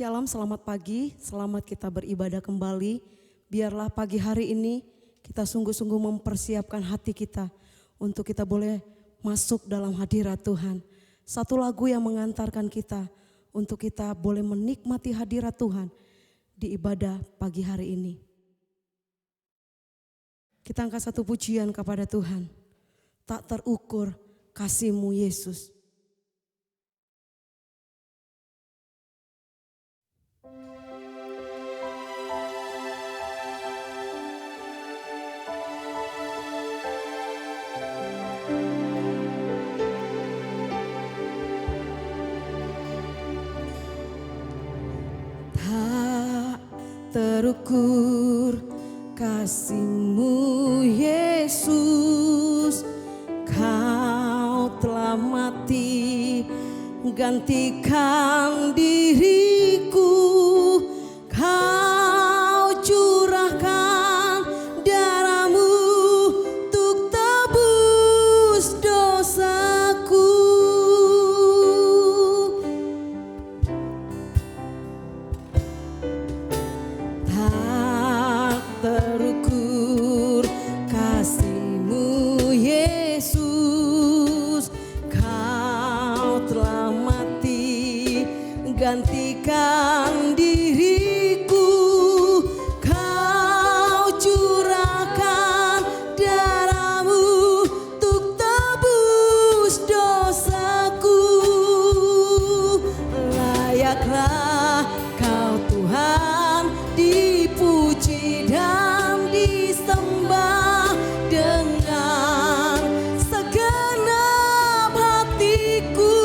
Shalom, selamat pagi, selamat kita beribadah kembali. Biarlah pagi hari ini kita sungguh-sungguh mempersiapkan hati kita untuk kita boleh masuk dalam hadirat Tuhan. Satu lagu yang mengantarkan kita untuk kita boleh menikmati hadirat Tuhan di ibadah pagi hari ini. Kita angkat satu pujian kepada Tuhan. Tak terukur kasih-Mu Yesus. Tak terukur kasih-Mu Yesus, Kau telah mati gantikan diriku, Kau curahkan darah-Mu untuk tebus dosaku. Tak terukur kasih-Mu Yesus, Kau telah mati gantikan diriku, Kau curahkan darah-Mu untuk tebus dosaku. Layaklah Kau Tuhan dipuji dan disembah dengan segenap hatiku.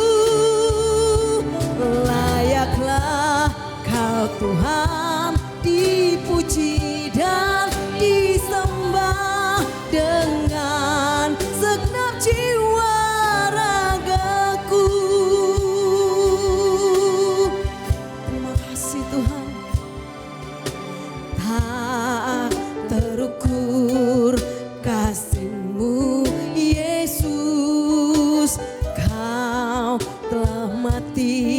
Layaklah Kau Tuhan dipuji dan disembah dengan segenap jiwa ragaku. Terima kasih Tuhan. Tak terukur kasih-Mu Yesus, Kau telah mati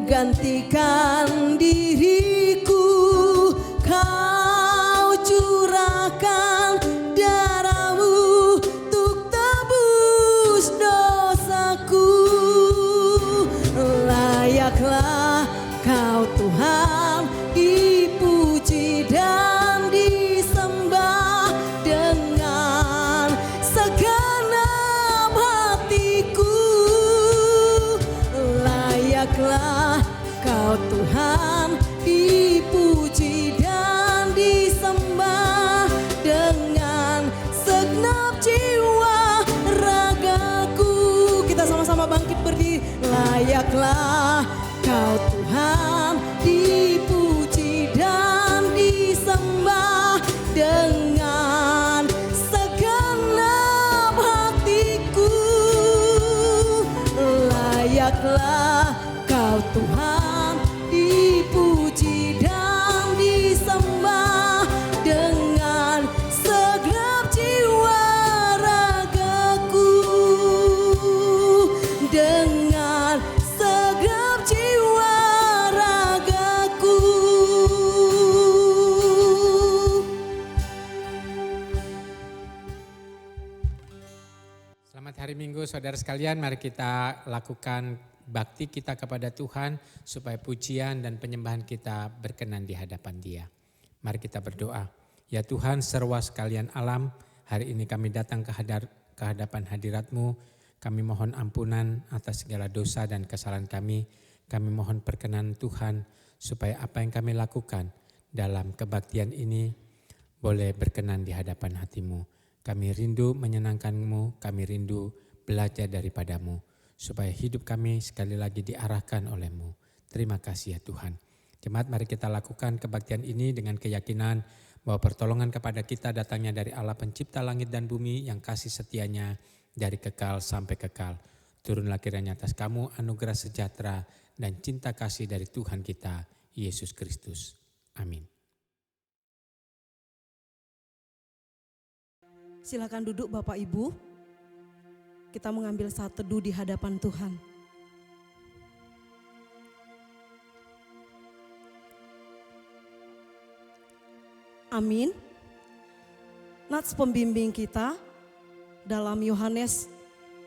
gantikan diriku, Kau curahkan darah-Mu untuk tebus dosaku. Layaklah Kau Tuhan dipuji dan disembah dengan segenap hatiku. Layaklah Kau Tuhan dipuji dan disembah dengan segenap jiwa ragaku. Kita sama-sama bangkit berdiri. Layaklah Kau Tuhan dipuji dan disembah dengan segenap hatiku. Layaklah Kau Tuhan dipuji dan disembah dengan segenap jiwa ragaku, dengan segenap jiwa ragaku. Selamat hari Minggu saudara sekalian, mari kita lakukan bakti kita kepada Tuhan supaya pujian dan penyembahan kita berkenan di hadapan Dia. Mari kita berdoa. Ya Tuhan serwa sekalian alam, hari ini kami datang ke hadapan hadirat-Mu. Kami mohon ampunan atas segala dosa dan kesalahan kami. Kami mohon perkenan Tuhan supaya apa yang kami lakukan dalam kebaktian ini boleh berkenan di hadapan hati-Mu. Kami rindu menyenangkan-Mu, kami rindu belajar daripada-Mu, supaya hidup kami sekali lagi diarahkan oleh-Mu. Terima kasih ya Tuhan. Jemaat, mari kita lakukan kebaktian ini dengan keyakinan bahwa pertolongan kepada kita datangnya dari Allah pencipta langit dan bumi yang kasih setianya dari kekal sampai kekal. Turunlah kiranya atas kamu anugerah sejahtera dan cinta kasih dari Tuhan kita, Yesus Kristus. Amin. Silakan duduk Bapak Ibu. Kita mengambil saat teduh di hadapan Tuhan. Amin. Nats pembimbing kita dalam Yohanes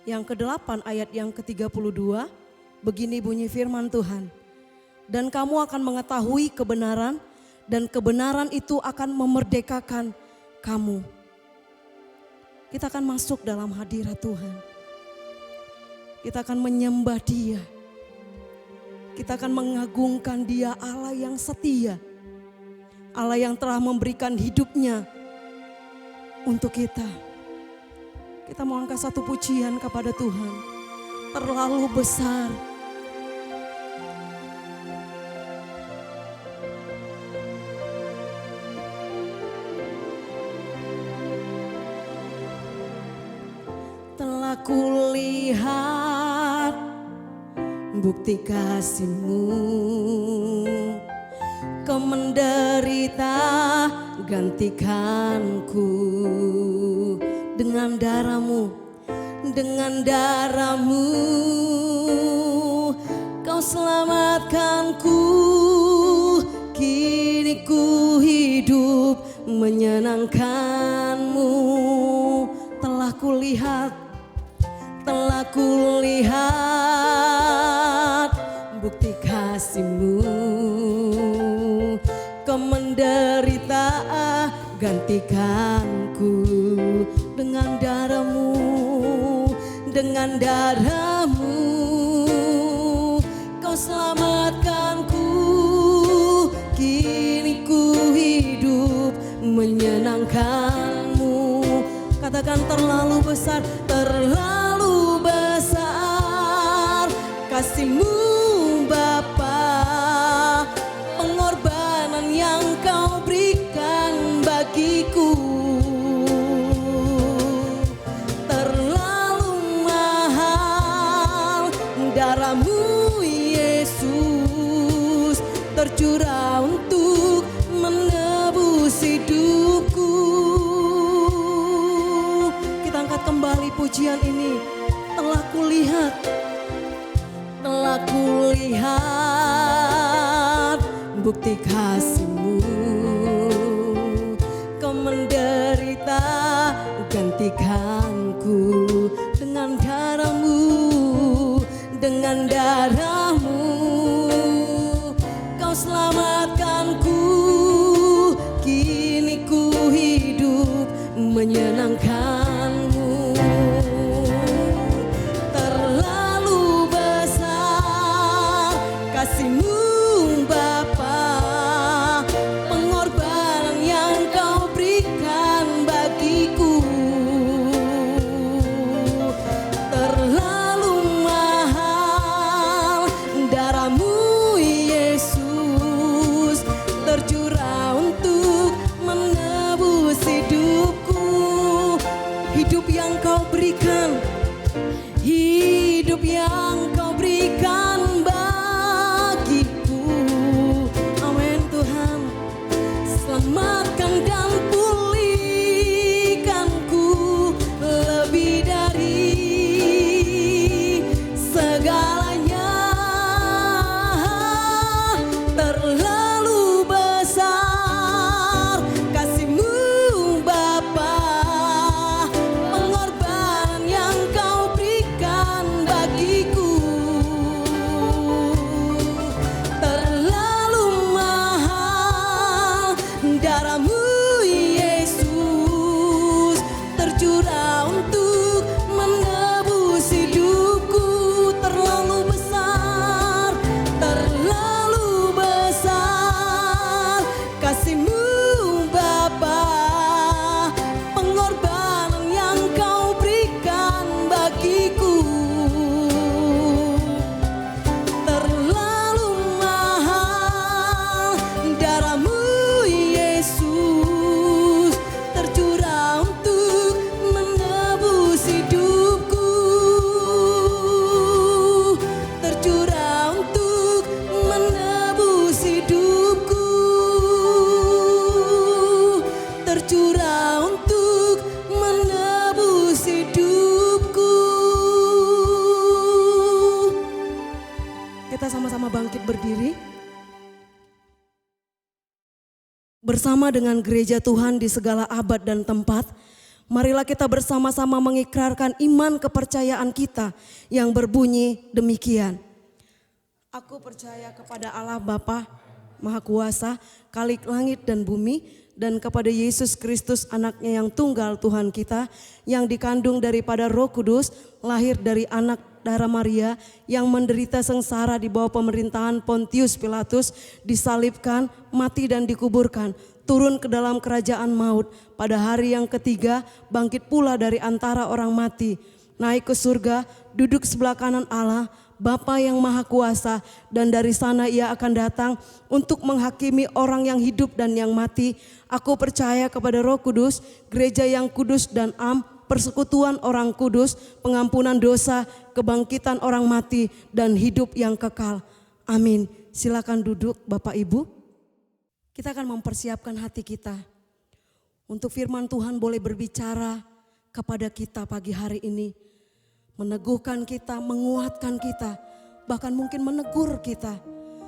yang ke-8 ayat yang ke-32, begini bunyi firman Tuhan. Dan kamu akan mengetahui kebenaran, dan kebenaran itu akan memerdekakan kamu. Kita akan masuk dalam hadirat Tuhan. Kita akan menyembah Dia. Kita akan mengagungkan Dia, Allah yang setia. Allah yang telah memberikan hidupnya untuk kita. Kita mau angkat satu pujian kepada Tuhan. Terlalu besar. Telah kulihat bukti kasih-Mu, Kau menderita gantikanku dengan darah-Mu, dengan darah-Mu Kau selamatkanku. Kini ku hidup menyenangkan-Mu. Telah kulihat bukti kasih-Mu, Kau menderita gantikanku dengan darah-Mu, dengan darah-Mu Kau selamatkanku. Kini ku hidup menyenangkan-Mu. Katakan terlalu besar, terlalu besar kasih-Mu Bapa, pengorbanan yang Kau berikan bagiku. Terlalu mahal darah-Mu Yesus, tercurah untuk menebus hidupku. Kita angkat kembali pujian ini. Telah kulihat bukti kasih-Mu, Kau menderita gantikanku dengan darah-Mu, dengan darah-Mu Kau selamatkanku. Kini ku hidup menyenangkan-Mu. Terlalu besar kasih-Mu Bapa, pengorbanan yang Kau berikan bagiku. Terlalu mahal darah-Mu Yesus, tercurah untuk menebus hidupku. Hidup yang Kau berikan, hidup yang Kau berikan bagiku. Amin Tuhan. Selamatkan dan pulihkanku lebih dari segalanya. Terlalu besar kasih-Mu Bapa, pengorbanan yang Kau berikan bagiku. Terlalu mahal darah-Mu Yesus, tercurah untuk menebus hidupku. Terlalu besar, terlalu besar kasih-Mu Bapa, pengorbanan yang Kau berikan bagiku. Terlalu mahal darah-Mu Yesus, tercurah untuk menebus hidupku. Tercurah untuk menebus hidupku. Tercurah untuk menebus hidupku. Kita sama-sama bangkit berdiri. bersama dengan gereja Tuhan di segala abad dan tempat, marilah kita bersama-sama mengikrarkan iman kepercayaan kita yang berbunyi demikian. Aku percaya kepada Allah Bapa Maha Kuasa, Khalik langit dan bumi, dan kepada Yesus Kristus anaknya yang tunggal Tuhan kita, yang dikandung daripada Roh Kudus, lahir dari anak darah Maria, yang menderita sengsara di bawah pemerintahan Pontius Pilatus, disalibkan, mati dan dikuburkan, turun ke dalam kerajaan maut, pada hari yang ketiga bangkit pula dari antara orang mati, naik ke surga, duduk sebelah kanan Allah Bapa yang Maha Kuasa, dan dari sana ia akan datang untuk menghakimi orang yang hidup dan yang mati. Aku percaya kepada Roh Kudus, gereja yang kudus dan am, persekutuan orang kudus, pengampunan dosa, kebangkitan orang mati, dan hidup yang kekal. Amin. Silakan duduk Bapak Ibu. Kita akan mempersiapkan hati kita untuk firman Tuhan boleh berbicara kepada kita pagi hari ini. Meneguhkan kita, menguatkan kita, bahkan mungkin menegur kita.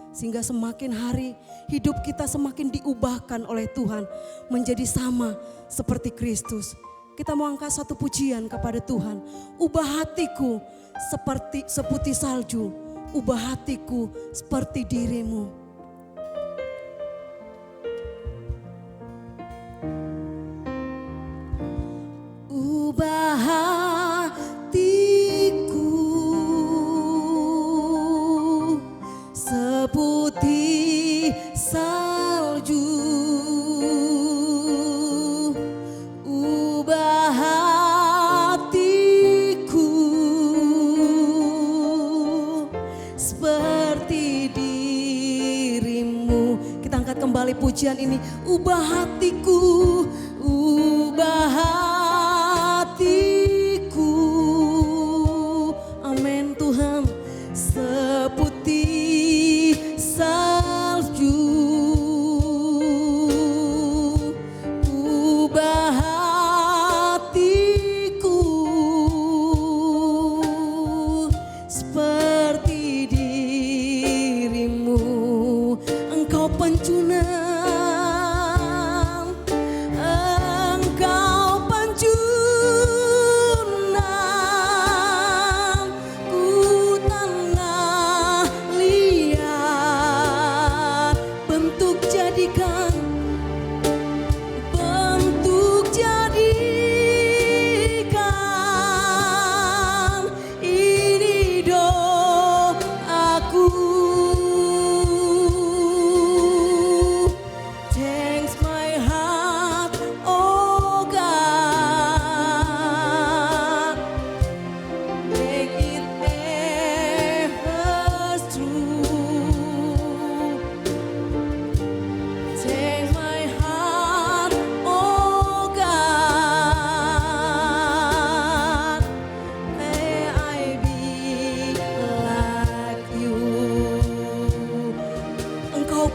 Sehingga semakin hari hidup kita semakin diubahkan oleh Tuhan menjadi sama seperti Kristus. Kita mau angkat satu pujian kepada Tuhan. Ubah hatiku seperti seputih salju, ubah hatiku seperti dirimu. Ubah hatiku seputih salju, ubah hatiku seperti dirimu. Kita angkat kembali pujian ini. Ubah hatiku, ubah hatiku, amin Tuhan, seputih salju, ubah hatiku seperti dirimu. Engkau penjunan,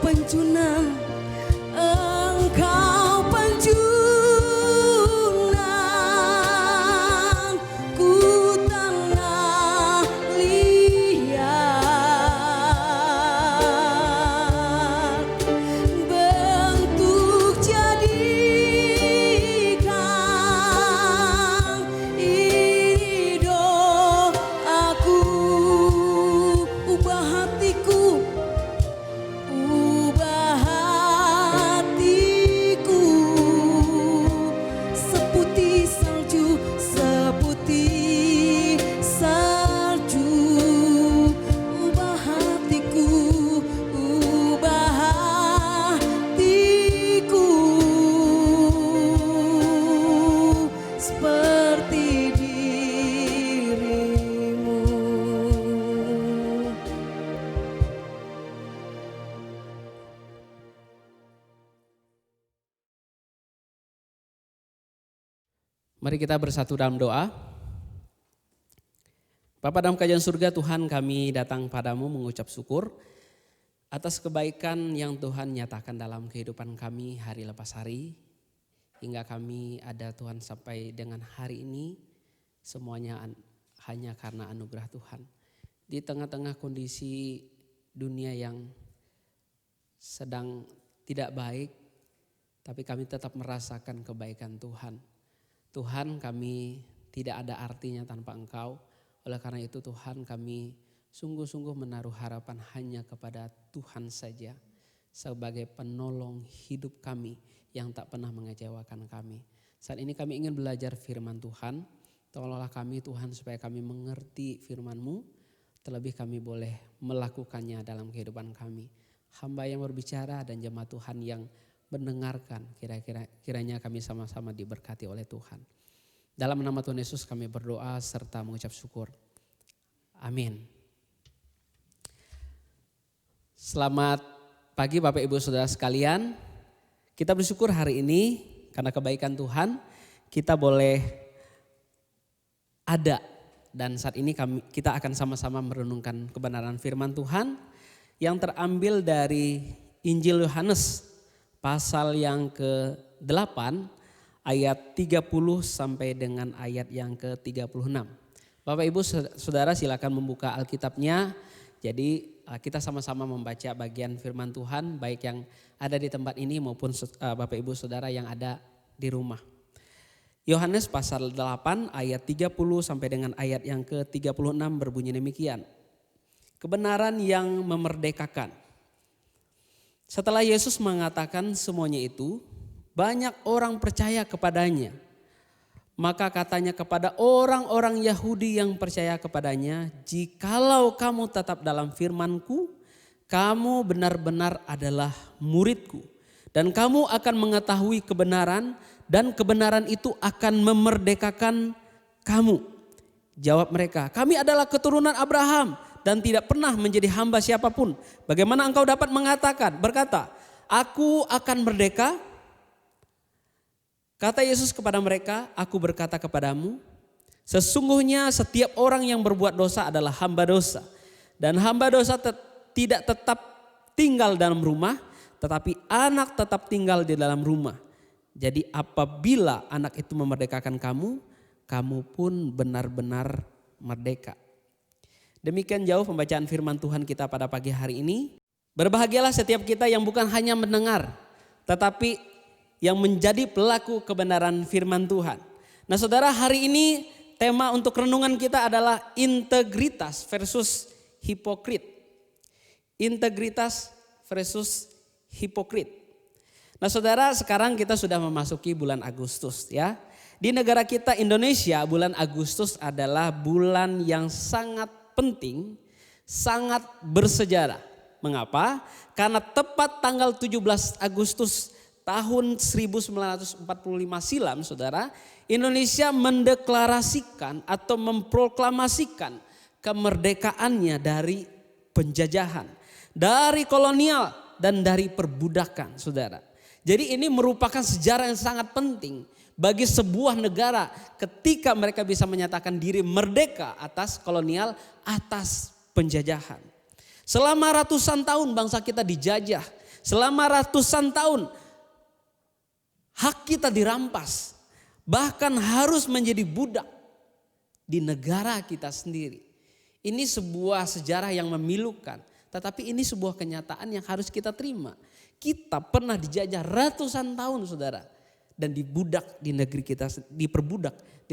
penjunan, engkau penjunan, ku tanah liat, bentuk jadikan ini doaku. Ubah hatiku, ubah hatiku seputih salju, seputih salju, ubah hatiku, ubah hatiku seperti dirimu. Mari kita bersatu dalam doa. Bapa dalam kerajaan surga, Tuhan, kami datang padamu mengucap syukur atas kebaikan yang Tuhan nyatakan dalam kehidupan kami hari lepas hari. Hingga kami ada Tuhan sampai dengan hari ini, semuanya hanya karena anugerah Tuhan. Di tengah-tengah kondisi dunia yang sedang tidak baik, tapi kami tetap merasakan kebaikan Tuhan. Tuhan, kami tidak ada artinya tanpa Engkau. Oleh karena itu Tuhan, kami sungguh-sungguh menaruh harapan hanya kepada Tuhan saja sebagai penolong hidup kami yang tak pernah mengecewakan kami. Saat ini kami ingin belajar firman Tuhan. Tolonglah kami Tuhan supaya kami mengerti firman-Mu, terlebih kami boleh melakukannya dalam kehidupan kami. Hamba yang berbicara dan jemaat Tuhan yang mendengarkan, kiranya kami sama-sama diberkati oleh Tuhan. Dalam nama Tuhan Yesus kami berdoa serta mengucap syukur. Amin. Selamat pagi Bapak Ibu Saudara sekalian. Kita bersyukur hari ini karena kebaikan Tuhan kita boleh ada. Dan saat ini kita akan sama-sama merenungkan kebenaran firman Tuhan yang terambil dari Injil Yohanes pasal yang ke-8 ayat 30 sampai dengan ayat yang ke-36. Bapak Ibu Saudara silakan membuka Alkitabnya. Jadi kita sama-sama membaca bagian firman Tuhan baik yang ada di tempat ini maupun Bapak Ibu Saudara yang ada di rumah. Yohanes pasal 8 ayat 30 sampai dengan ayat yang ke-36 berbunyi demikian. Kebenaran yang memerdekakan. Setelah Yesus mengatakan semuanya itu, banyak orang percaya kepadanya. Maka katanya kepada orang-orang Yahudi yang percaya kepadanya, jikalau kamu tetap dalam firman-Ku, kamu benar-benar adalah murid-Ku. Dan kamu akan mengetahui kebenaran, dan kebenaran itu akan memerdekakan kamu. Jawab mereka, kami adalah keturunan Abraham dan tidak pernah menjadi hamba siapapun. Bagaimana engkau dapat berkata, aku akan merdeka? Kata Yesus kepada mereka, aku berkata kepadamu, sesungguhnya setiap orang yang berbuat dosa adalah hamba dosa. Dan hamba dosa tidak tetap tinggal dalam rumah, tetapi anak tetap tinggal di dalam rumah. Jadi apabila anak itu memerdekakan kamu, kamu pun benar-benar merdeka. Demikian jauh pembacaan firman Tuhan kita pada pagi hari ini. Berbahagialah setiap kita yang bukan hanya mendengar, tetapi yang menjadi pelaku kebenaran firman Tuhan. Nah saudara, hari ini tema untuk renungan kita adalah integritas versus hipokrit. Integritas versus hipokrit. Nah saudara, sekarang kita sudah memasuki bulan Agustus ya. Di negara kita Indonesia, bulan Agustus adalah bulan yang sangat penting, sangat bersejarah. Mengapa? Karena tepat tanggal 17 Agustus tahun 1945 silam, saudara, Indonesia mendeklarasikan atau memproklamasikan kemerdekaannya dari penjajahan, dari kolonial dan dari perbudakan, saudara. Jadi ini merupakan sejarah yang sangat penting bagi sebuah negara ketika mereka bisa menyatakan diri merdeka atas kolonial, atas penjajahan. Selama ratusan tahun bangsa kita dijajah, selama ratusan tahun hak kita dirampas, bahkan harus menjadi budak di negara kita sendiri. Ini sebuah sejarah yang memilukan, tetapi ini sebuah kenyataan yang harus kita terima. Kita pernah dijajah ratusan tahun, saudara. Dan diperbudak di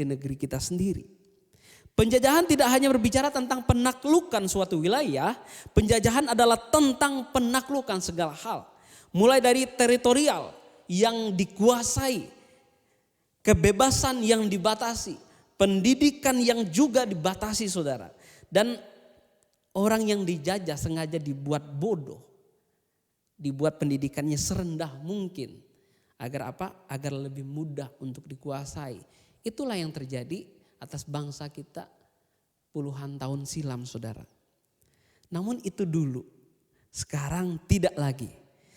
negeri kita sendiri. Penjajahan tidak hanya berbicara tentang penaklukan suatu wilayah, penjajahan adalah tentang penaklukan segala hal. Mulai dari teritorial yang dikuasai, kebebasan yang dibatasi, pendidikan yang juga dibatasi, saudara. Dan orang yang dijajah sengaja dibuat bodoh, dibuat pendidikannya serendah mungkin. Agar apa? Agar lebih mudah untuk dikuasai. Itulah yang terjadi atas bangsa kita puluhan tahun silam, saudara. Namun itu dulu, sekarang tidak lagi.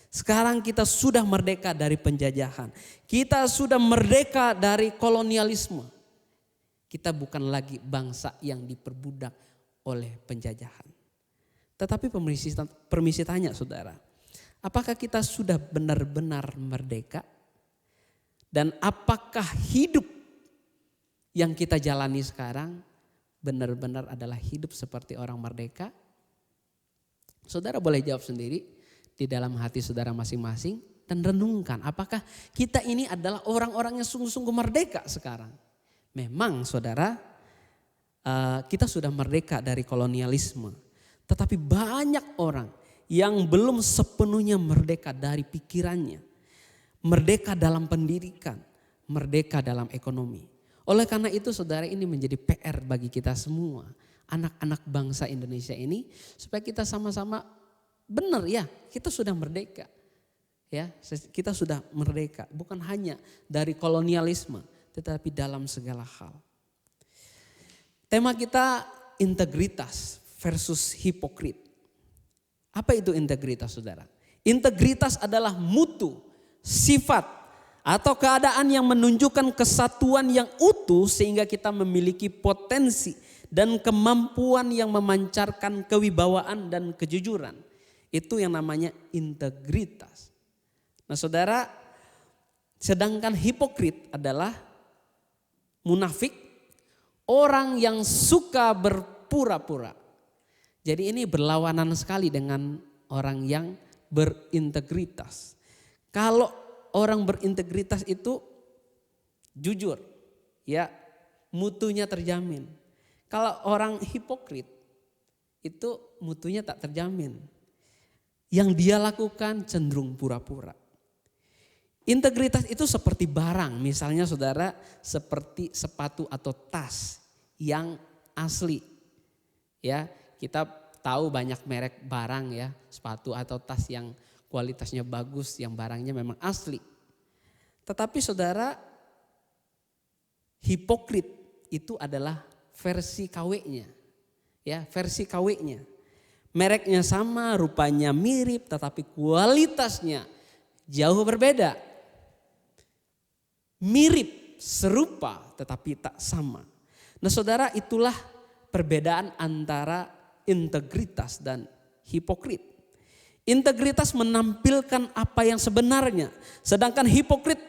Sekarang kita sudah merdeka dari penjajahan. Kita sudah merdeka dari kolonialisme. Kita bukan lagi bangsa yang diperbudak oleh penjajahan. Tetapi permisi tanya, saudara. Apakah kita sudah benar-benar merdeka? Dan apakah hidup yang kita jalani sekarang benar-benar adalah hidup seperti orang merdeka? Saudara boleh jawab sendiri di dalam hati saudara masing-masing. dan renungkan apakah kita ini adalah orang-orang yang sungguh-sungguh merdeka sekarang. Memang saudara, kita sudah merdeka dari kolonialisme. Tetapi banyak orang yang belum sepenuhnya merdeka dari pikirannya. Merdeka dalam pendidikan, merdeka dalam ekonomi. Oleh karena itu saudara, ini menjadi PR bagi kita semua, anak-anak bangsa Indonesia ini, supaya kita sama-sama benar ya, kita sudah merdeka. Ya, kita sudah merdeka, bukan hanya dari kolonialisme, tetapi dalam segala hal. Tema kita integritas versus hipokrit. Apa itu integritas saudara? Integritas adalah mutu, sifat, atau keadaan yang menunjukkan kesatuan yang utuh sehingga kita memiliki potensi dan kemampuan yang memancarkan kewibawaan dan kejujuran. Itu yang namanya integritas. Nah saudara, sedangkan hipokrit adalah munafik, orang yang suka berpura-pura. Jadi ini berlawanan sekali dengan orang yang berintegritas. Kalau orang berintegritas itu jujur, ya mutunya terjamin. Kalau orang hipokrit itu mutunya tak terjamin. Yang dia lakukan cenderung pura-pura. Integritas itu seperti barang, misalnya saudara seperti sepatu atau tas yang asli. Ya, kita tahu banyak merek barang ya, sepatu atau tas yang kualitasnya bagus, yang barangnya memang asli. Tetapi saudara, hipokrit itu adalah versi KW-nya. Ya, versi KW-nya. Mereknya sama, rupanya mirip, tetapi kualitasnya jauh berbeda. Mirip, serupa, tetapi tak sama. Nah saudara, itulah perbedaan antara integritas dan hipokrit. Integritas menampilkan apa yang sebenarnya. Sedangkan hipokrit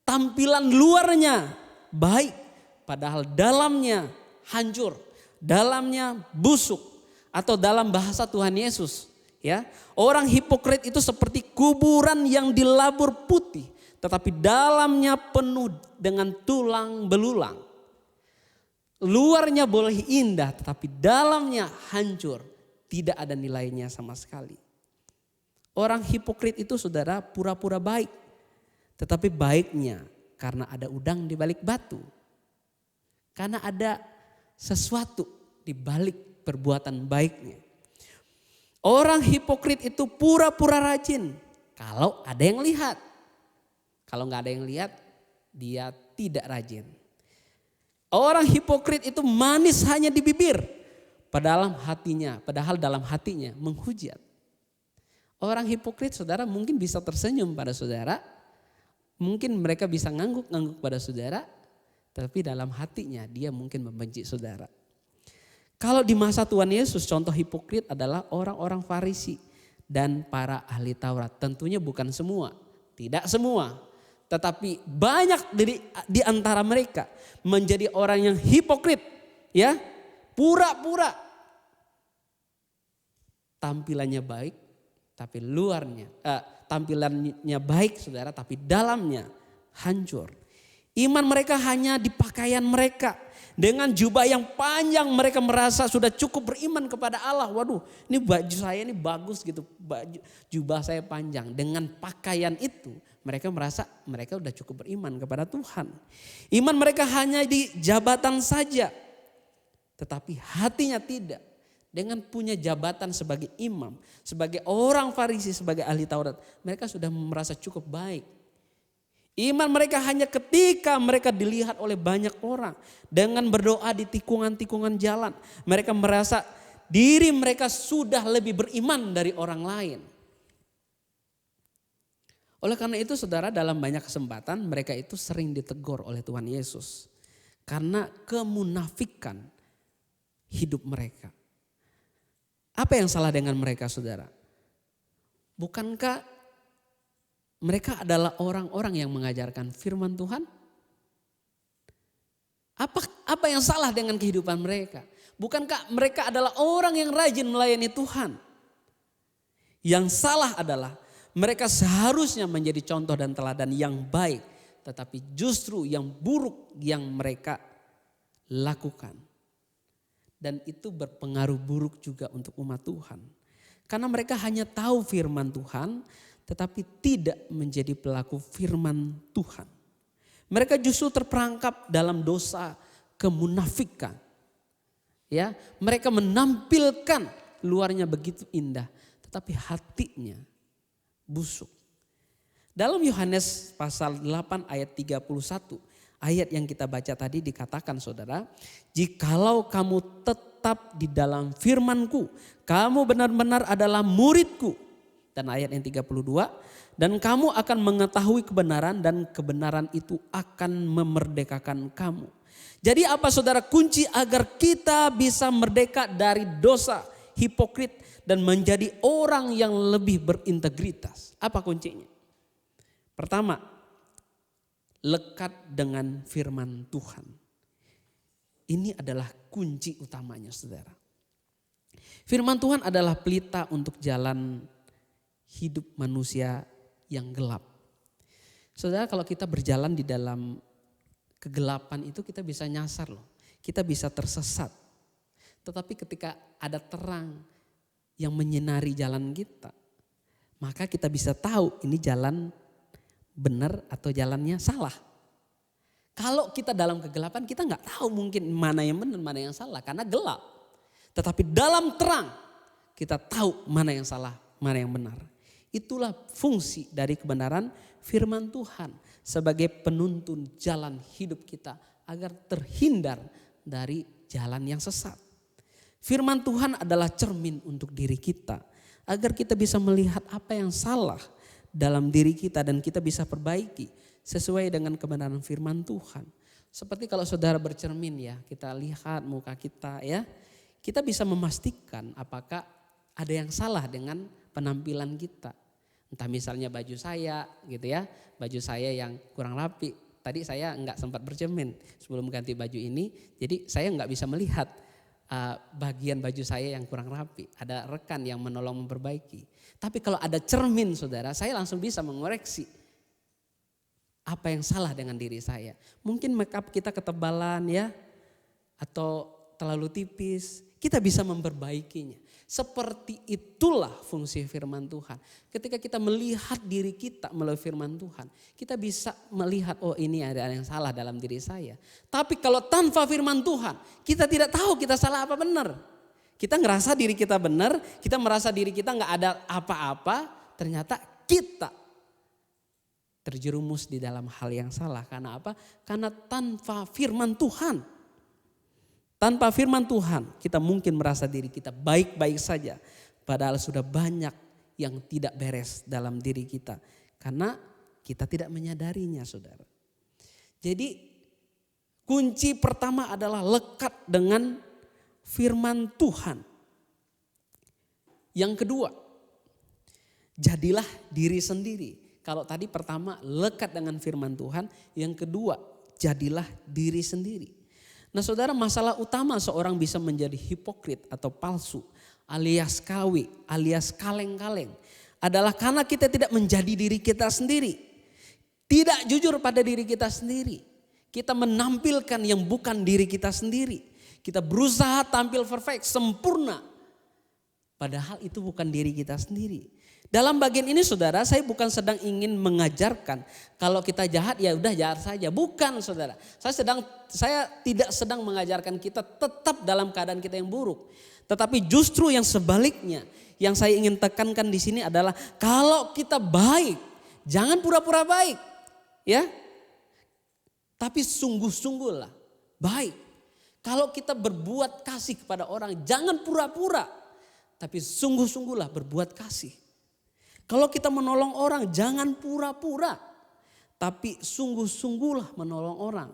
tampilan luarnya baik. Padahal dalamnya hancur. Dalamnya busuk. Atau dalam bahasa Tuhan Yesus. Ya, orang hipokrit itu seperti kuburan yang dilabur putih. Tetapi dalamnya penuh dengan tulang belulang. Luarnya boleh indah tetapi dalamnya hancur. Tidak ada nilainya sama sekali. Orang hipokrit itu saudara pura-pura baik. Tetapi baiknya karena ada udang di balik batu. Karena ada sesuatu di balik perbuatan baiknya. Orang hipokrit itu pura-pura rajin. Kalau ada yang lihat. Kalau nggak ada yang lihat, dia tidak rajin. Orang hipokrit itu manis hanya di bibir. Padahal dalam hatinya menghujat. Orang hipokrit saudara mungkin bisa tersenyum pada saudara. Mungkin mereka bisa ngangguk-ngangguk pada saudara. Tapi dalam hatinya dia mungkin membenci saudara. Kalau di masa Tuhan Yesus contoh hipokrit adalah orang-orang Farisi dan para ahli Taurat. Tentunya bukan semua, tidak semua. Tetapi banyak di antara mereka menjadi orang yang hipokrit. Ya, pura-pura. Tampilannya baik. Tapi tampilannya baik saudara, tapi dalamnya hancur. Iman mereka hanya di pakaian mereka. Dengan jubah yang panjang mereka merasa sudah cukup beriman kepada Allah. Waduh, ini baju saya ini bagus gitu, jubah saya panjang. Dengan pakaian itu mereka merasa mereka sudah cukup beriman kepada Tuhan. Iman mereka hanya di jabatan saja. Tetapi hatinya tidak. Dengan punya jabatan sebagai imam, sebagai orang Farisi, sebagai ahli Taurat, mereka sudah merasa cukup baik. Iman mereka hanya ketika mereka dilihat oleh banyak orang. Dengan berdoa di tikungan-tikungan jalan, mereka merasa diri mereka sudah lebih beriman dari orang lain. Oleh karena itu saudara, dalam banyak kesempatan mereka itu sering ditegur oleh Tuhan Yesus. Karena kemunafikan hidup mereka. Apa yang salah dengan mereka saudara? Bukankah mereka adalah orang-orang yang mengajarkan firman Tuhan? Apa yang salah dengan kehidupan mereka? Bukankah mereka adalah orang yang rajin melayani Tuhan? Yang salah adalah Mereka seharusnya menjadi contoh dan teladan yang baik. Tetapi justru yang buruk yang mereka lakukan. Dan itu berpengaruh buruk juga untuk umat Tuhan. Karena mereka hanya tahu firman Tuhan, tetapi tidak menjadi pelaku firman Tuhan. Mereka justru terperangkap dalam dosa kemunafikan. Ya, mereka menampilkan luarnya begitu indah, tetapi hatinya busuk. Dalam Yohanes pasal 8 ayat 31, ayat yang kita baca tadi dikatakan saudara, jikalau kamu tetap di dalam firman-Ku, kamu benar-benar adalah murid-Ku. Dan ayat yang 32, dan kamu akan mengetahui kebenaran dan kebenaran itu akan memerdekakan kamu. Jadi apa saudara kunci agar kita bisa merdeka dari dosa, hipokrit dan menjadi orang yang lebih berintegritas? Apa kuncinya? Pertama, lekat dengan firman Tuhan. Ini adalah kunci utamanya saudara. Firman Tuhan adalah pelita untuk jalan hidup manusia yang gelap. Saudara, kalau kita berjalan di dalam kegelapan itu kita bisa nyasar loh. Kita bisa tersesat. Tetapi ketika ada terang yang menyinari jalan kita, maka kita bisa tahu ini jalan benar atau jalannya salah. Kalau kita dalam kegelapan kita nggak tahu mungkin mana yang benar mana yang salah karena gelap. Tetapi dalam terang kita tahu mana yang salah mana yang benar. Itulah fungsi dari kebenaran firman Tuhan sebagai penuntun jalan hidup kita agar terhindar dari jalan yang sesat. Firman Tuhan adalah cermin untuk diri kita agar kita bisa melihat apa yang salah dalam diri kita dan kita bisa perbaiki sesuai dengan kebenaran firman Tuhan. Seperti kalau saudara bercermin ya, kita lihat muka kita ya, kita bisa memastikan apakah ada yang salah dengan penampilan kita. Entah misalnya baju saya gitu ya, baju saya yang kurang rapi. Tadi saya enggak sempat bercermin sebelum ganti baju ini, jadi saya enggak bisa melihat bagian baju saya yang kurang rapi. Ada rekan yang menolong memperbaiki. Tapi kalau ada cermin saudara, saya langsung bisa mengoreksi apa yang salah dengan diri saya. Mungkin make up kita ketebalan ya, atau terlalu tipis, kita bisa memperbaikinya. Seperti itulah fungsi firman Tuhan. Ketika kita melihat diri kita melalui firman Tuhan, kita bisa melihat oh ini ada yang salah dalam diri saya. Tapi kalau tanpa firman Tuhan, kita tidak tahu kita salah apa benar. Kita ngerasa diri kita benar, kita merasa diri kita nggak ada apa-apa, ternyata kita terjerumus di dalam hal yang salah. Karena apa? Karena tanpa firman Tuhan. Tanpa firman Tuhan kita mungkin merasa diri kita baik-baik saja. Padahal sudah banyak yang tidak beres dalam diri kita. Karena kita tidak menyadarinya saudara. Jadi kunci pertama adalah lekat dengan firman Tuhan. Yang kedua, jadilah diri sendiri. Kalau tadi pertama lekat dengan firman Tuhan. Yang kedua, jadilah diri sendiri. Nah saudara, masalah utama seorang bisa menjadi hipokrit atau palsu alias KW alias kaleng-kaleng adalah karena kita tidak menjadi diri kita sendiri. Tidak jujur pada diri kita sendiri. Kita menampilkan yang bukan diri kita sendiri. Kita berusaha tampil perfect, sempurna. Padahal itu bukan diri kita sendiri. Dalam bagian ini saudara, saya bukan sedang ingin mengajarkan kalau kita jahat ya udah jahat saja. Bukan saudara. Saya tidak sedang mengajarkan kita tetap dalam keadaan kita yang buruk. Tetapi justru yang sebaliknya, yang saya ingin tekankan di sini adalah kalau kita baik, jangan pura-pura baik, ya. Tapi sungguh-sungguhlah baik. Kalau kita berbuat kasih kepada orang, jangan pura-pura, tapi sungguh-sungguhlah berbuat kasih. Kalau kita menolong orang jangan pura-pura, tapi sungguh-sungguhlah menolong orang.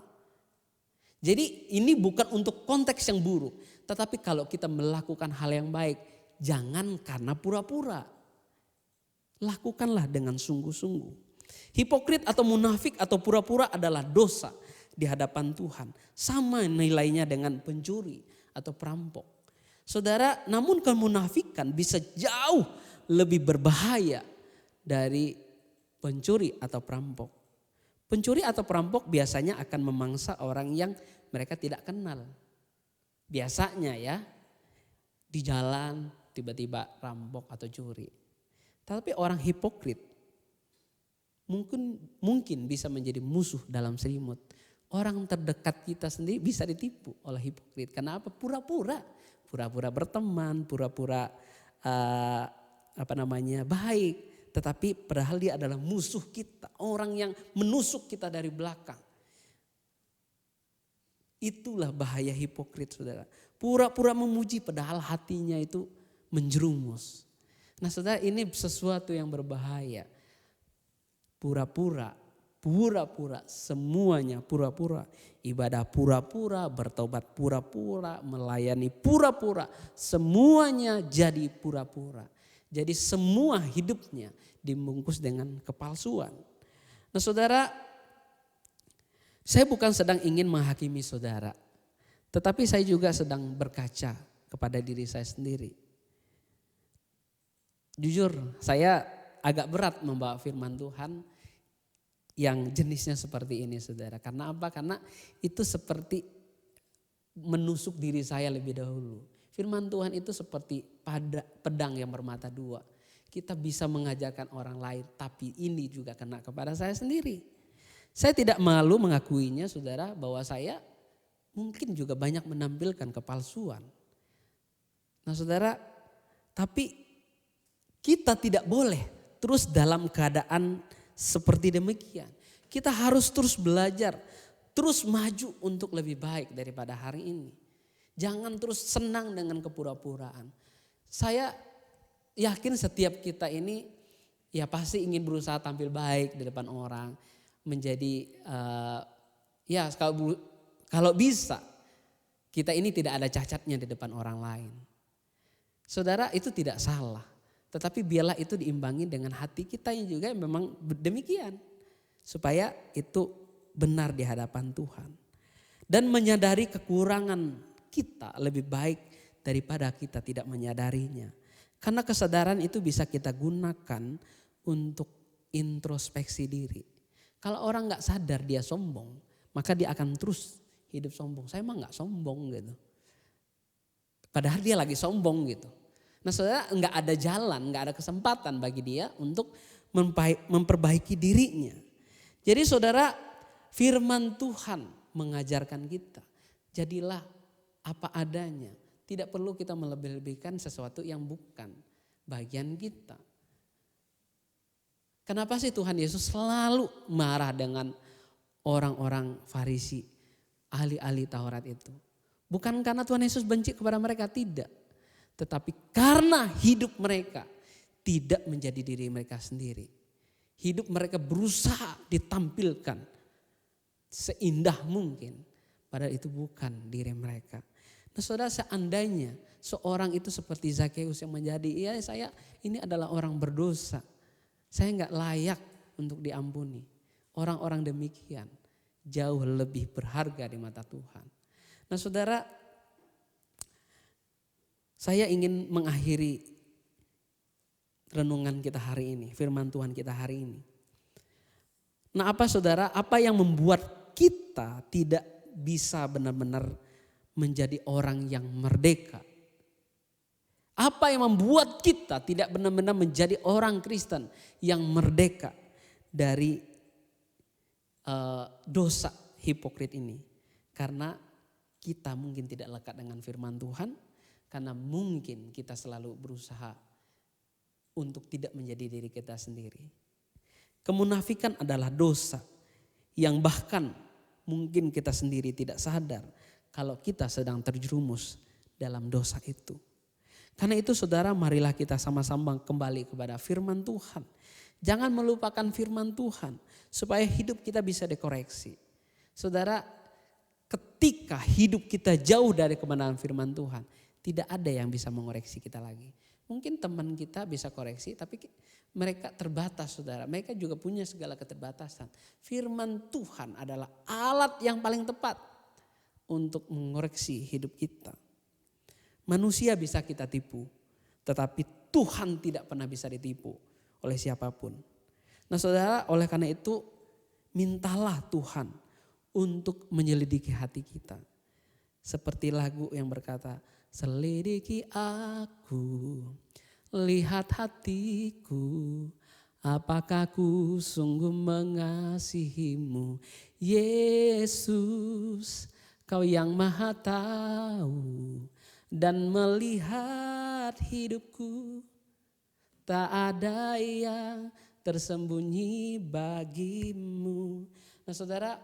Jadi ini bukan untuk konteks yang buruk, tetapi kalau kita melakukan hal yang baik, jangan karena pura-pura. Lakukanlah dengan sungguh-sungguh. Hipokrit atau munafik atau pura-pura adalah dosa di hadapan Tuhan. Sama nilainya dengan pencuri atau perampok. Saudara, namun kemunafikan bisa jauh lebih berbahaya dari pencuri atau perampok. Pencuri atau perampok biasanya akan memangsa orang yang mereka tidak kenal. Biasanya ya, di jalan tiba-tiba rampok atau curi. Tapi orang hipokrit mungkin bisa menjadi musuh dalam selimut. Orang terdekat kita sendiri bisa ditipu oleh hipokrit. Kenapa? Pura-pura berteman, pura-pura baik. Tetapi padahal dia adalah musuh kita, orang yang menusuk kita dari belakang. Itulah bahaya hipokrit, saudara. Pura-pura memuji padahal hatinya itu menjerumus. Nah, saudara, ini sesuatu yang berbahaya. Pura-pura, semuanya pura-pura. Ibadah pura-pura, bertobat pura-pura, melayani pura-pura. Semuanya jadi pura-pura. Jadi semua hidupnya dibungkus dengan kepalsuan. Nah, saudara, saya bukan sedang ingin menghakimi saudara. Tetapi saya juga sedang berkaca kepada diri saya sendiri. Jujur, saya agak berat membawa firman Tuhan yang jenisnya seperti ini, saudara. Karena apa? Karena itu seperti menusuk diri saya lebih dahulu. Firman Tuhan itu seperti pedang yang bermata dua. Kita bisa mengajarkan orang lain, tapi ini juga kena kepada saya sendiri. Saya tidak malu mengakuinya, saudara, bahwa saya mungkin juga banyak menampilkan kepalsuan. Nah, saudara, tapi kita tidak boleh terus dalam keadaan seperti demikian. Kita harus terus belajar, terus maju untuk lebih baik daripada hari ini. Jangan terus senang dengan kepura-puraan. Saya yakin setiap kita ini ya pasti ingin berusaha tampil baik di depan orang. Menjadi kalau bisa kita ini tidak ada cacatnya di depan orang lain. Saudara, itu tidak salah. Tetapi biarlah itu diimbangi dengan hati kita yang juga memang demikian. Supaya itu benar di hadapan Tuhan. Dan menyadari kekurangan kita lebih baik daripada kita tidak menyadarinya. Karena kesadaran itu bisa kita gunakan untuk introspeksi diri. Kalau orang gak sadar dia sombong, maka dia akan terus hidup sombong. Saya emang gak sombong gitu. Padahal dia lagi sombong gitu. Nah, saudara, gak ada jalan, gak ada kesempatan bagi dia untuk memperbaiki dirinya. Jadi saudara, firman Tuhan mengajarkan kita, jadilah apa adanya. Tidak perlu kita melebih-lebihkan sesuatu yang bukan bagian kita. Kenapa sih Tuhan Yesus selalu marah dengan orang-orang Farisi, ahli-ahli Taurat itu? Bukan karena Tuhan Yesus benci kepada mereka, tidak. Tetapi karena hidup mereka tidak menjadi diri mereka sendiri. Hidup mereka berusaha ditampilkan seindah mungkin. Padahal itu bukan diri mereka. Nah, saudara, seandainya seorang itu seperti Zakheus yang menjadi, saya ini adalah orang berdosa. Saya enggak layak untuk diampuni. Orang-orang demikian jauh lebih berharga di mata Tuhan. Nah, saudara, saya ingin mengakhiri renungan kita hari ini, firman Tuhan kita hari ini. Nah, apa saudara, apa yang membuat kita tidak bisa benar-benar menjadi orang yang merdeka? Apa yang membuat kita tidak benar-benar menjadi orang Kristen yang merdeka dari dosa hipokrit ini? Karena kita mungkin tidak lekat dengan firman Tuhan, karena mungkin kita selalu berusaha untuk tidak menjadi diri kita sendiri. Kemunafikan adalah dosa yang bahkan mungkin kita sendiri tidak sadar kalau kita sedang terjerumus dalam dosa itu. Karena itu saudara, marilah kita sama-sama kembali kepada firman Tuhan. Jangan melupakan firman Tuhan supaya hidup kita bisa dikoreksi. Saudara, ketika hidup kita jauh dari kebenaran firman Tuhan, tidak ada yang bisa mengoreksi kita lagi. Mungkin teman kita bisa koreksi, tapi mereka terbatas, saudara. Mereka juga punya segala keterbatasan. Firman Tuhan adalah alat yang paling tepat untuk mengoreksi hidup kita. Manusia bisa kita tipu, tetapi Tuhan tidak pernah bisa ditipu. oleh siapapun. Nah saudara, oleh karena itu mintalah Tuhan untuk menyelidiki hati kita. Seperti lagu yang berkata, selidiki aku, lihat hatiku, apakah ku sungguh mengasihimu. Yesus, Kau yang maha tahu dan melihat hidupku. Tak ada yang tersembunyi bagimu. Nah saudara,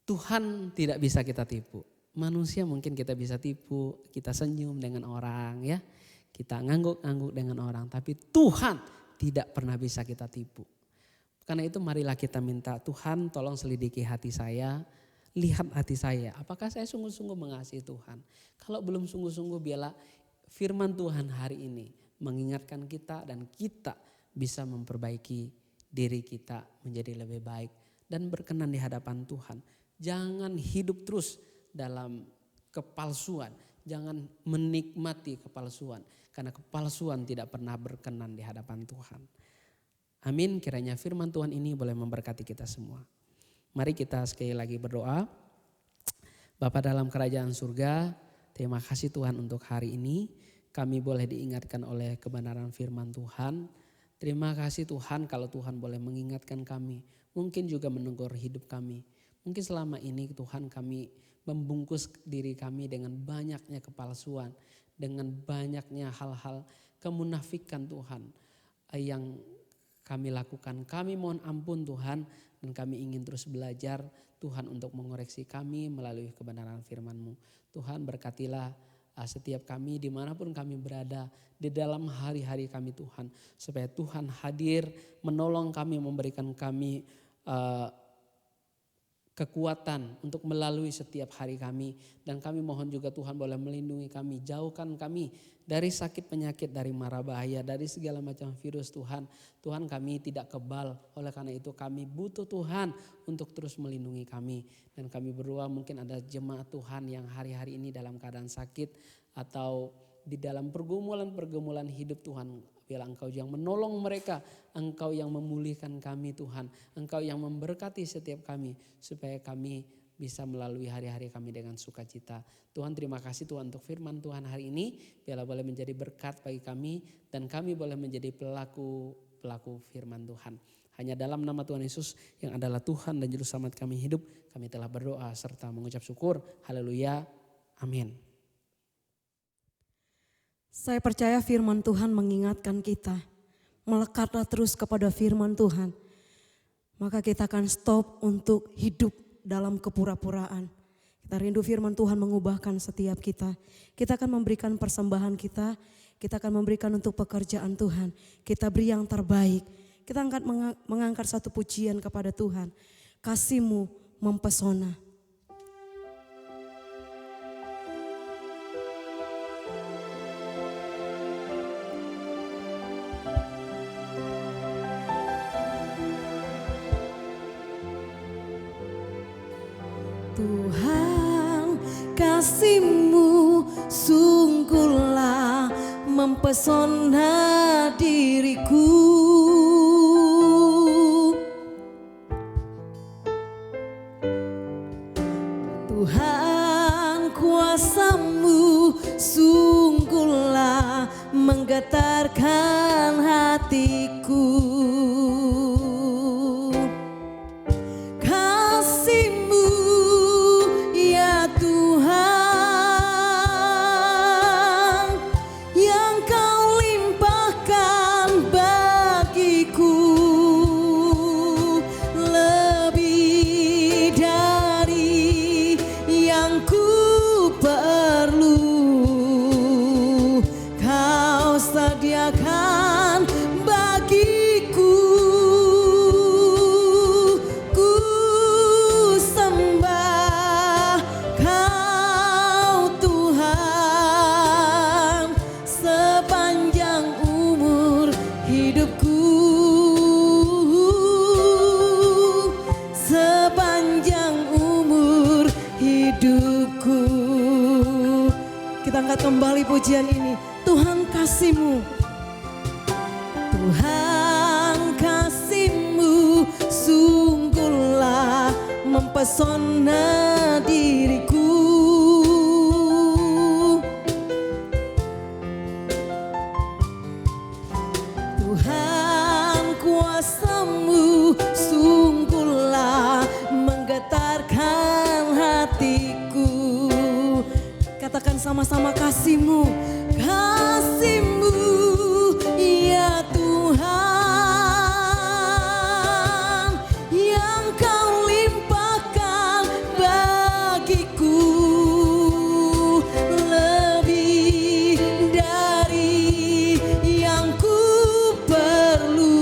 Tuhan tidak bisa kita tipu. Manusia mungkin kita bisa tipu, kita senyum dengan orang ya. Kita ngangguk-ngangguk dengan orang. Tapi Tuhan tidak pernah bisa kita tipu. Karena itu marilah kita minta, Tuhan tolong selidiki hati saya, lihat hati saya. Apakah saya sungguh-sungguh mengasihi Tuhan? Kalau belum sungguh-sungguh, biarlah firman Tuhan hari ini mengingatkan kita dan kita bisa memperbaiki diri kita menjadi lebih baik dan berkenan di hadapan Tuhan. Jangan hidup terus dalam kepalsuan, jangan menikmati kepalsuan karena kepalsuan tidak pernah berkenan di hadapan Tuhan. Amin, kiranya firman Tuhan ini boleh memberkati kita semua. Mari kita sekali lagi berdoa. Bapa dalam kerajaan surga, terima kasih Tuhan untuk hari ini. Kami boleh diingatkan oleh kebenaran firman Tuhan. Terima kasih Tuhan kalau Tuhan boleh mengingatkan kami. Mungkin juga menegur hidup kami. Mungkin selama ini Tuhan kami membungkus diri kami dengan banyaknya kepalsuan. Dengan banyaknya hal-hal kemunafikan Tuhan yang kami lakukan. Kami mohon ampun Tuhan dan kami ingin terus belajar Tuhan untuk mengoreksi kami melalui kebenaran firman-Mu. Tuhan berkatilah setiap kami dimanapun kami berada di dalam hari-hari kami Tuhan. Supaya Tuhan hadir menolong kami, memberikan kami kekuatan untuk melalui setiap hari kami. Dan kami mohon juga Tuhan boleh melindungi kami, jauhkan kami dari sakit penyakit, dari mara bahaya, dari segala macam virus Tuhan. Tuhan kami tidak kebal, oleh karena itu kami butuh Tuhan untuk terus melindungi kami. Dan kami berdoa mungkin ada jemaat Tuhan yang hari-hari ini dalam keadaan sakit atau di dalam pergumulan-pergumulan hidup Tuhan. Biarlah Engkau yang menolong mereka, Engkau yang memulihkan kami Tuhan. Engkau yang memberkati setiap kami supaya kami bisa melalui hari-hari kami dengan sukacita. Tuhan terima kasih Tuhan untuk firman Tuhan hari ini. Biarlah boleh menjadi berkat bagi kami dan kami boleh menjadi pelaku firman Tuhan. Hanya dalam nama Tuhan Yesus yang adalah Tuhan dan Juru Selamat kami hidup, kami telah berdoa serta mengucap syukur. Haleluya. Amin. Saya percaya firman Tuhan mengingatkan kita. Melekatlah terus kepada firman Tuhan. Maka kita akan stop untuk hidup dalam kepura-puraan. Kita rindu firman Tuhan mengubahkan setiap kita. Kita akan memberikan persembahan kita. Kita akan memberikan untuk pekerjaan Tuhan. Kita beri yang terbaik. Kita akan mengangkat satu pujian kepada Tuhan. Kasih-Mu mempesona. Tuhan, kasih-Mu sungguhlah mempesona diriku. Tuhan, kuasa-Mu sungguhlah menggetarkan hatiku. mempesona diriku. Tuhan, kuasa-Mu sungguhlah menggetarkan hatiku. Katakan sama-sama, kasih-Mu, kasih-Mu ya Tuhan, yang Kau limpahkan bagiku, lebih dari yang ku perlu.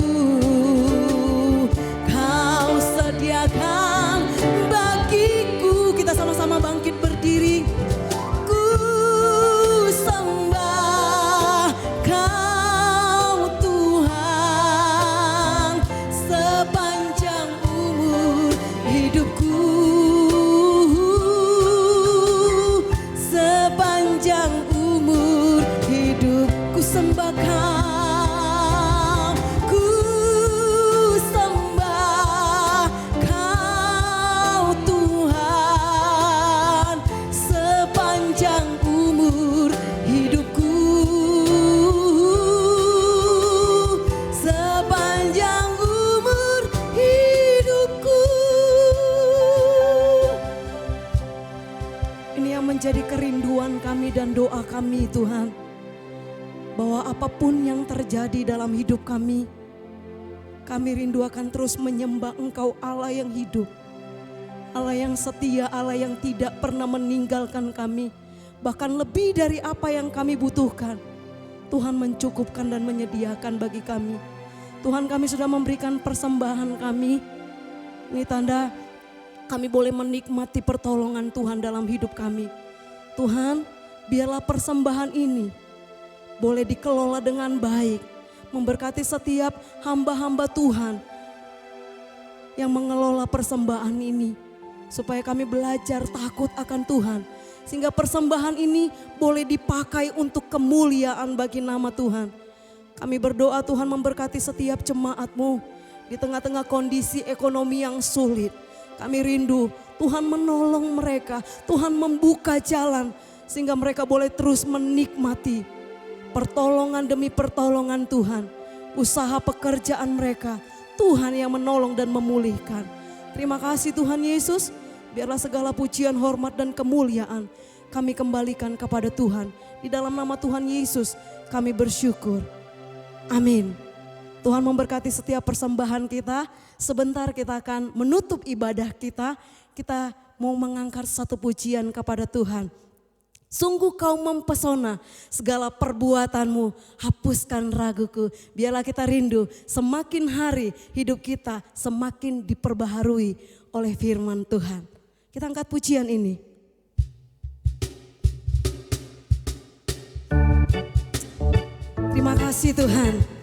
Kau sediakan bagiku. Kita sama-sama bangkit berdiri. Menjadi kerinduan kami dan doa kami Tuhan, bahwa apapun yang terjadi dalam hidup kami rindu akan terus menyembah Engkau, Allah yang hidup, Allah yang setia, Allah yang tidak pernah meninggalkan kami. Bahkan lebih dari apa yang kami butuhkan, Tuhan mencukupkan dan menyediakan bagi kami. Tuhan, kami sudah memberikan persembahan kami. Ini tanda kami boleh menikmati pertolongan Tuhan dalam hidup kami. Tuhan, biarlah persembahan ini boleh dikelola dengan baik, memberkati setiap hamba-hamba Tuhan yang mengelola persembahan ini, supaya kami belajar takut akan Tuhan, sehingga persembahan ini boleh dipakai untuk kemuliaan bagi nama Tuhan. Kami berdoa Tuhan memberkati setiap jemaat-Mu di tengah-tengah kondisi ekonomi yang sulit. Kami rindu Tuhan menolong mereka, Tuhan membuka jalan sehingga mereka boleh terus menikmati pertolongan demi pertolongan Tuhan. Usaha pekerjaan mereka, Tuhan yang menolong dan memulihkan. Terima kasih Tuhan Yesus, biarlah segala pujian, hormat dan kemuliaan kami kembalikan kepada Tuhan. Di dalam nama Tuhan Yesus kami bersyukur. Amin. Tuhan memberkati setiap persembahan kita. Sebentar kita akan menutup ibadah kita. Kita mau mengangkat satu pujian kepada Tuhan. Sungguh Kau mempesona, segala perbuatanmu hapuskan raguku. Biarlah kita rindu semakin hari hidup kita semakin diperbaharui oleh firman Tuhan. Kita angkat pujian ini. Terima kasih Tuhan.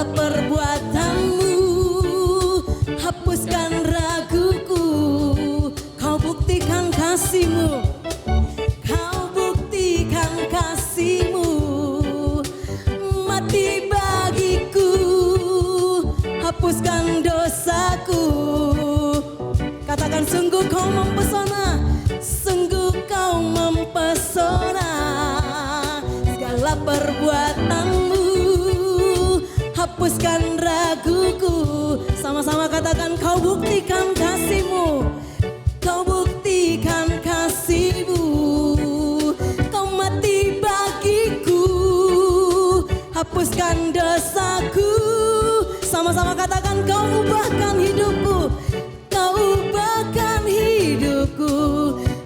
Perbuatanmu hapuskan raguku, Kau buktikan kasih-Mu, Kau buktikan kasih-Mu, mati bagiku, hapuskan dosaku. Katakan sungguh Kau mempesona, sungguh Kau mempesona, segala perbuatanmu hapuskan raguku. Sama-sama katakan, Kau buktikan kasih-Mu, Kau buktikan kasih-Mu, Kau mati bagiku, hapuskan dosaku. Sama-sama katakan, Kau ubahkan hidupku, Kau ubahkan hidupku,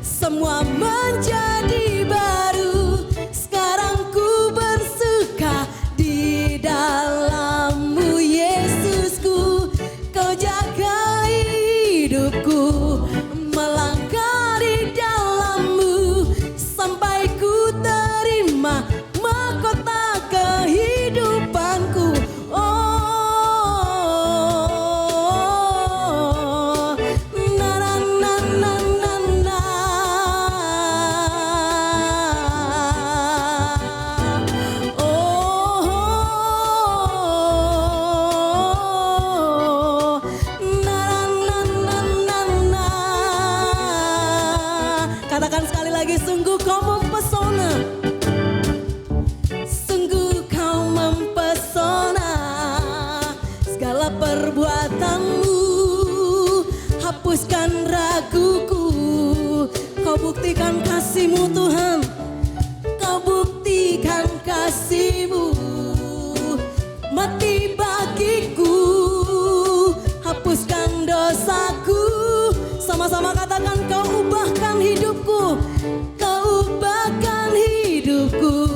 semua menjadi baru. Sekarang ku bersuka di dalam-Mu Yesusku, Kau jaga hidupku, melangkah di dalam-Mu sampai ku terima mahkota kehidupanku. Oh, na na na na perbuatanmu, hapuskan raguku. Kau buktikan kasih-Mu Tuhan, Kau buktikan kasih-Mu. Mati bagiku, hapuskan dosaku. Sama-sama katakan, Kau ubahkan hidupku, Kau ubahkan hidupku.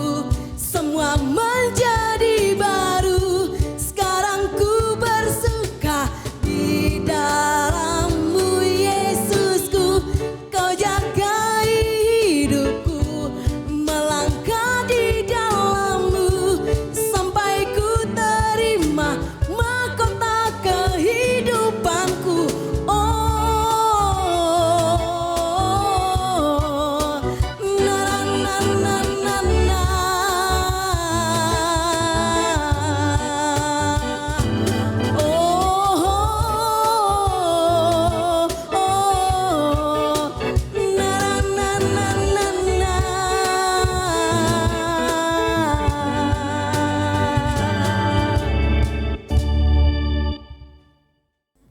Semua menjadi baru, sekarang ku bersuka di dalam-Mu Yesusku. Kau jagai hidupku, melangkah di dalam-Mu sampai ku terima mahkota kehidupanku.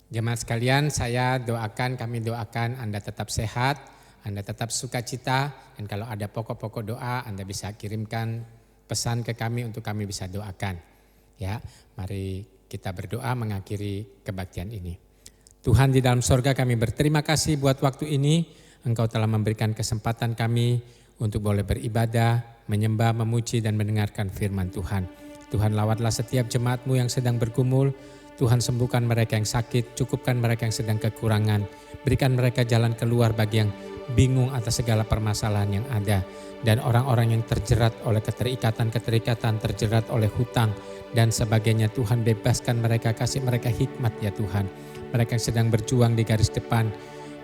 Jemaat sekalian, kami doakan Anda tetap sehat, Anda tetap sukacita, dan kalau ada pokok-pokok doa Anda bisa kirimkan pesan ke kami untuk kami bisa doakan. Ya, mari kita berdoa mengakhiri kebaktian ini. Tuhan di dalam sorga, kami berterima kasih buat waktu ini. Engkau telah memberikan kesempatan kami untuk boleh beribadah, menyembah, memuji dan mendengarkan firman Tuhan. Tuhan, lawatlah setiap jemaat-Mu yang sedang bergumul. Tuhan, sembuhkan mereka yang sakit, cukupkan mereka yang sedang kekurangan. Berikan mereka jalan keluar bagi yang bingung atas segala permasalahan yang ada. Dan orang-orang yang terjerat oleh keterikatan, terjerat oleh hutang dan sebagainya. Tuhan, bebaskan mereka, kasih mereka hikmat ya Tuhan. Mereka yang sedang berjuang di garis depan,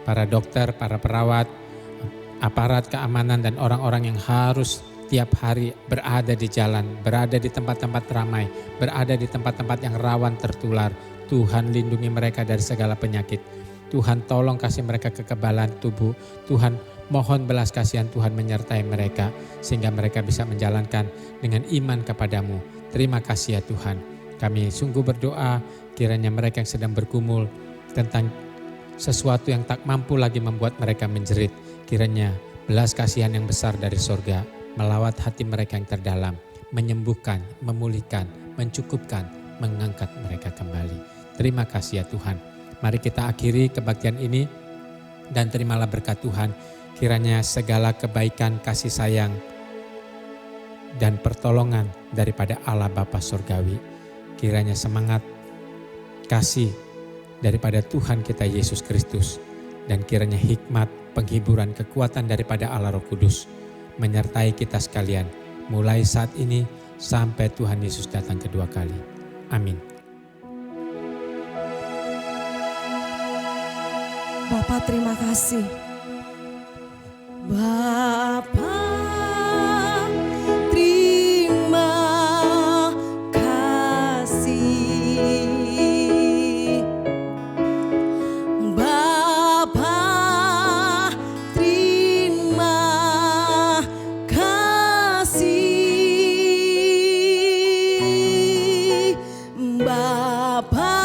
para dokter, para perawat, aparat keamanan dan orang-orang yang harus tiap hari berada di jalan, berada di tempat-tempat ramai, berada di tempat-tempat yang rawan tertular. Tuhan, lindungi mereka dari segala penyakit. Tuhan, tolong kasih mereka kekebalan tubuh. Tuhan, mohon belas kasihan Tuhan menyertai mereka sehingga mereka bisa menjalankan dengan iman kepadamu. Terima kasih ya Tuhan. Kami sungguh berdoa kiranya mereka yang sedang bergumul tentang sesuatu yang tak mampu lagi membuat mereka menjerit. Kiranya belas kasihan yang besar dari sorga melawat hati mereka yang terdalam, menyembuhkan, memulihkan, mencukupkan, mengangkat mereka kembali. Terima kasih ya Tuhan. Mari kita akhiri kebaktian ini dan terimalah berkat Tuhan. Kiranya segala kebaikan, kasih sayang, dan pertolongan daripada Allah Bapa Surgawi. Kiranya semangat, kasih daripada Tuhan kita Yesus Kristus. Dan kiranya hikmat, penghiburan, kekuatan daripada Allah Roh Kudus menyertai kita sekalian mulai saat ini sampai Tuhan Yesus datang kedua kali. Amin. Bapa, terima kasih. Bapa, terima kasih. Bapa, terima kasih. Bapa,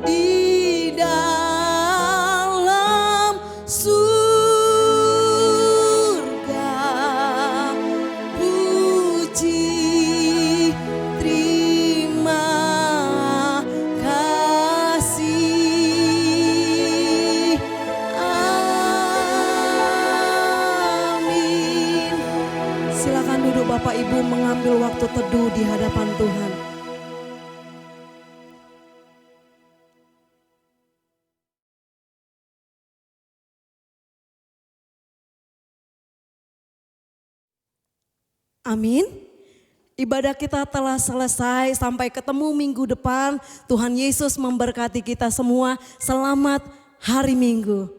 di dalam surga, puji, terima kasih. Amin. Silakan duduk Bapak Ibu, mengambil waktu teduh di hadapan Tuhan. Amin. Ibadah kita telah selesai, sampai ketemu minggu depan. Tuhan Yesus memberkati kita semua. Selamat hari Minggu.